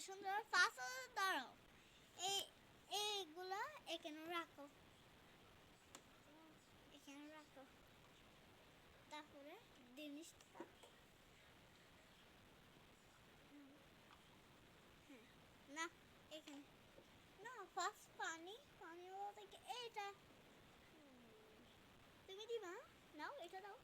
সুন্দর ফাঁসা দাঁড়াও। এইগুলা এখানে রাখো, এখানে রাখো। তারপরে জিনিসটা হ্যাঁ না এখানে না, ফার্স্ট পানি বলতে কি এইটা তুমি দিবা, নাও এটা দাও।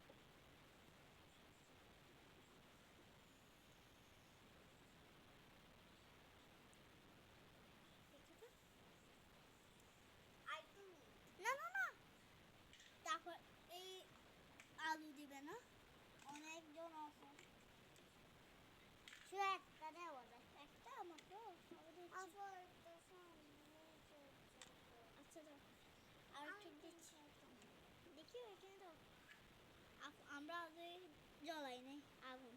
না না না, তারপর এই আলু দিবে না, অনেকজন আছে। শুধু একটা দেওয়া যায়, একটা আমাকে আচ্ছা দাও, আর ঠিক দিচ্ছি। দেখি এখানে দাও, আমরা আগে জ্বলাই নেই আগুন।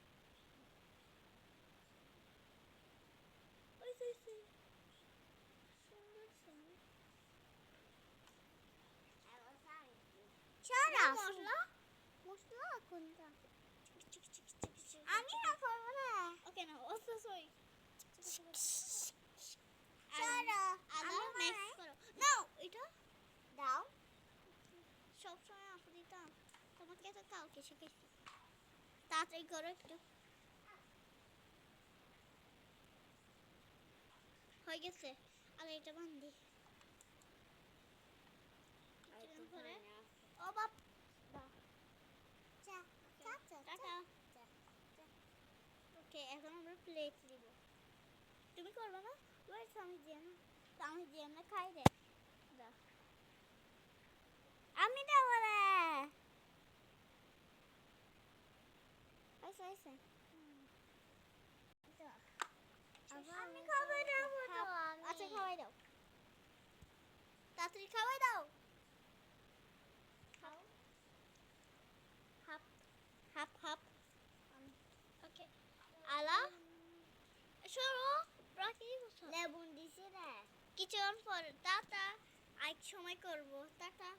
ওই সুন্দর মশলা মশলা কোনটা? আমি না করবো না। ওকে না, ও সরি। আদা মিক্স করো। নাও এটা দাও। সবসময় আপু দিতাম, তোমাকে তো কালকে শিখেছি। তাড়াতাড়ি করো একটু। হয়ে গেছে, আগে এটা বান্ধি। করে ও বাপ টাটা। ওকে, এখন আমরা প্লেট দিব। তুমি করবে না? ওয়েট, আমি দিয়ে না, আমি দিয়ে না, খাই দে দাও। আমি দেবো রে। আচ্ছা আচ্ছা, আমি খাওয়াই দেবো তো। আচ্ছা খাওয়াই দাও, তাড়াতাড়ি খাওয়াই দাও। খাও, হাফ হাফ হাফ। ওকে আলা সরো, রাখি লেবুন দিছি রে। কিছুক্ষণ পর টাটা, আরেক সময় করবো। টাটা।